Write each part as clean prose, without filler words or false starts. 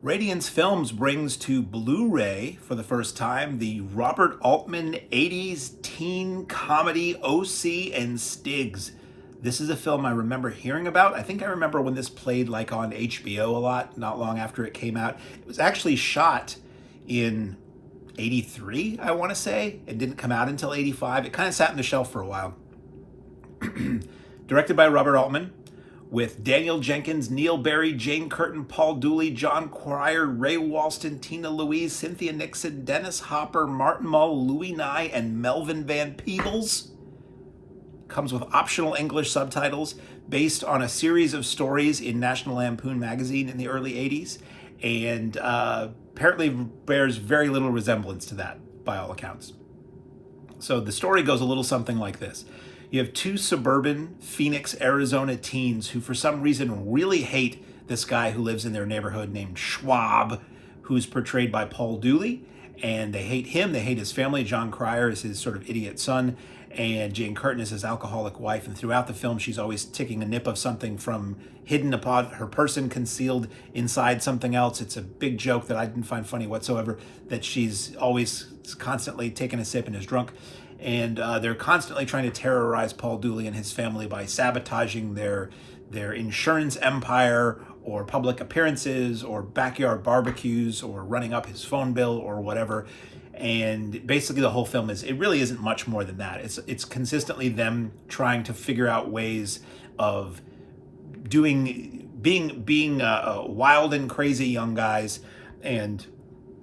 Radiance Films brings to Blu-ray for the first time the Robert Altman 80s teen comedy OC and STIGGS. This is a film I remember hearing about. I think I remember when this played like on HBO a lot, not long after it came out. It was actually shot in 83, I want to say. It didn't come out until 85. It kind of sat on the shelf for a while. Directed by Robert Altman, with Daniel Jenkins, Neill, Jane Curtin, Paul Dooley, John Cryer, Ray Walston, Tina Louise, Cynthia Nixon, Dennis Hopper, Martin Mull, Louis Nye, and Melvin Van Peebles. Comes with optional English subtitles based on a series of stories in National Lampoon magazine in the early 80s, and apparently bears very little resemblance to that by all accounts. So the story goes a little something like this. You have two suburban Phoenix, Arizona teens who for some reason really hate this guy who lives in their neighborhood named Schwab, who's portrayed by Paul Dooley. And they hate him, they hate his family. John Cryer is his sort of idiot son, and Jane Curtin is his alcoholic wife. And throughout the film, she's always taking a nip of something from hidden upon her person, concealed inside something else. It's a big joke that I didn't find funny whatsoever, that she's always constantly taking a sip and is drunk. And they're constantly trying to terrorize Paul Dooley and his family by sabotaging their insurance empire, or public appearances, or backyard barbecues, or running up his phone bill, or whatever. And basically the whole film it really isn't much more than that. It's consistently them trying to figure out ways of being wild and crazy young guys and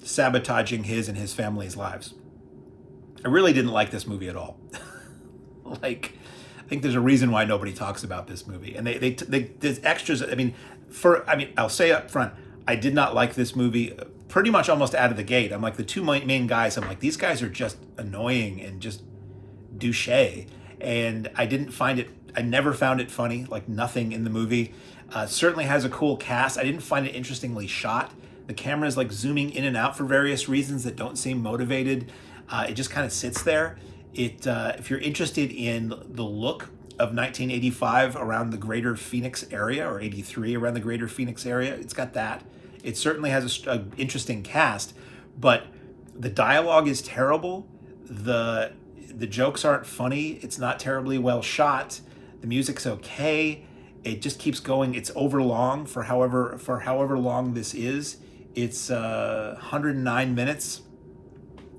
sabotaging his and his family's lives. I really didn't like this movie at all. I think there's a reason why nobody talks about this movie. And there's extras. I'll say up front, I did not like this movie pretty much almost out of the gate. I'm like, the two main guys, I'm like, these guys are just annoying and just douche. And I never found it funny, like nothing in the movie. Certainly has a cool cast. I didn't find it interestingly shot. The camera is like zooming in and out for various reasons that don't seem motivated. It just kind of sits there. If you're interested in the look of 1985 around the greater Phoenix area, or 83 around the greater Phoenix area, it's got that. It certainly has an interesting cast, but the dialogue is terrible. The jokes aren't funny. It's not terribly well shot. The music's okay. It just keeps going. It's overlong for however long this is. It's 109 minutes.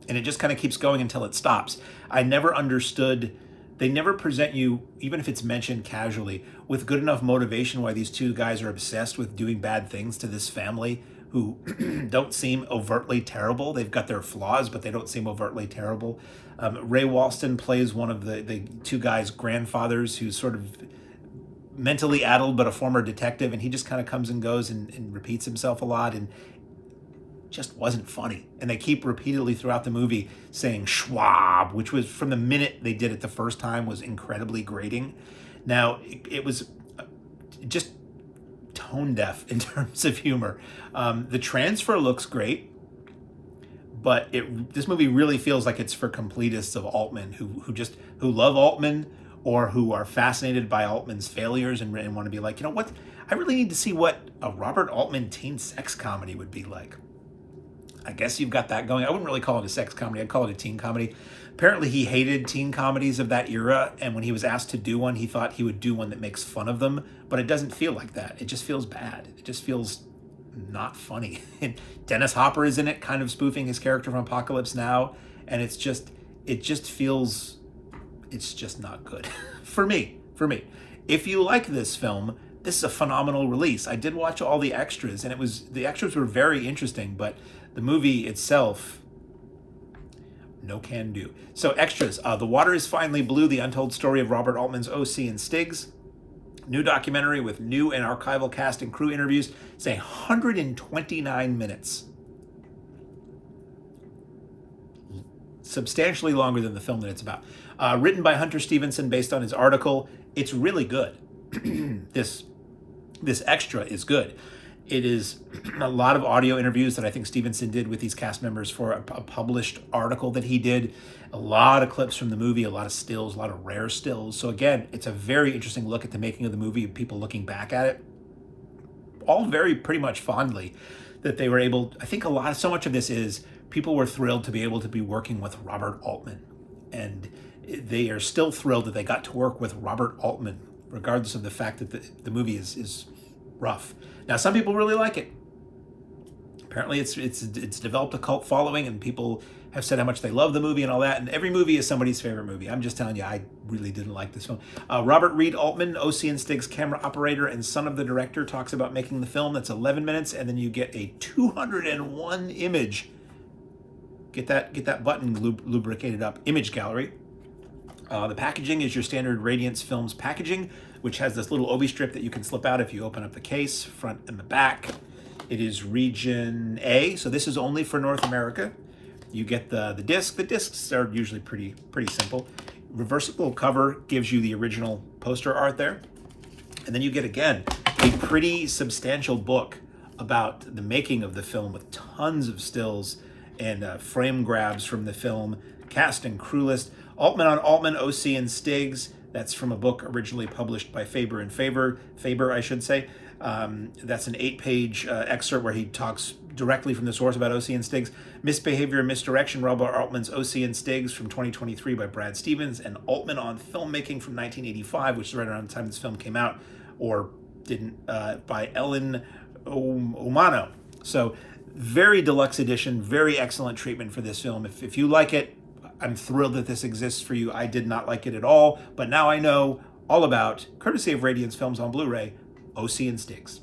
And it just kind of keeps going until it stops. I never understood, they never present you, even if it's mentioned casually, with good enough motivation why these two guys are obsessed with doing bad things to this family who don't seem overtly terrible. They've got their flaws, but they don't seem overtly terrible. Ray Walston plays one of the two guys' grandfathers who's sort of mentally addled, but a former detective, and he just kind of comes and goes and repeats himself a lot, and just wasn't funny. And they keep repeatedly throughout the movie saying Schwab, which was, from the minute they did it the first time, was incredibly grating. Now, it was just tone deaf in terms of humor. The transfer looks great, but this movie really feels like it's for completists of Altman who love Altman, or who are fascinated by Altman's failures and want to be like, you know what? I really need to see what a Robert Altman teen sex comedy would be like. I guess you've got that going. I wouldn't really call it a sex comedy. I'd call it a teen comedy. Apparently he hated teen comedies of that era, and when he was asked to do one, he thought he would do one that makes fun of them, but it doesn't feel like that. It just feels bad. It just feels not funny. And Dennis Hopper is in it, kind of spoofing his character from Apocalypse Now, and it just feels, it's just not good. For me. If you like this film, this is a phenomenal release. I did watch all the extras, and the extras were very interesting, but the movie itself, no can do. So extras, The Water is Finally Blue, the untold story of Robert Altman's OC and STIGGS. New documentary with new and archival cast and crew interviews. It's 129 minutes. Substantially longer than the film that it's about. Written by Hunter Stevenson based on his article. It's really good. This extra is good. It is a lot of audio interviews that I think Stevenson did with these cast members for a published article that he did. A lot of clips from the movie, a lot of stills, a lot of rare stills. So again, it's a very interesting look at the making of the movie, people looking back at it. All very pretty much fondly. that they were able, I think so much of this is people were thrilled to be able to be working with Robert Altman. And they are still thrilled that they got to work with Robert Altman, regardless of the fact that the movie is rough. Now, some people really like it. Apparently it's developed a cult following, and people have said how much they love the movie and all that, and every movie is somebody's favorite movie. I'm just telling you, I really didn't like this film. Robert Reed Altman, OC and STIGGS camera operator and son of the director, talks about making the film. That's 11 minutes, and then you get a 201 image. Get that button lubricated up. Image gallery. The packaging is your standard Radiance Films packaging, which has this little obi strip that you can slip out if you open up the case, front and the back. It is region A, so this is only for North America. You get the disc. The discs are usually pretty simple. Reversible cover gives you the original poster art there. And then you get, again, a pretty substantial book about the making of the film with tons of stills and frame grabs from the film, cast and crew list. Altman on Altman, OC and STIGGS. That's from a book originally published by Faber, I should say. That's an 8-page excerpt where he talks directly from the source about OC and STIGGS. Misbehavior and Misdirection, Robert Altman's OC and STIGGS from 2023 by Brad Stevens, and Altman on Filmmaking from 1985, which is right around the time this film came out, or didn't, by Ellen Omano. So very deluxe edition, very excellent treatment for this film. If you like it, I'm thrilled that this exists for you. I did not like it at all, but now I know all about, courtesy of Radiance Films on Blu-ray, OC and STIGGS.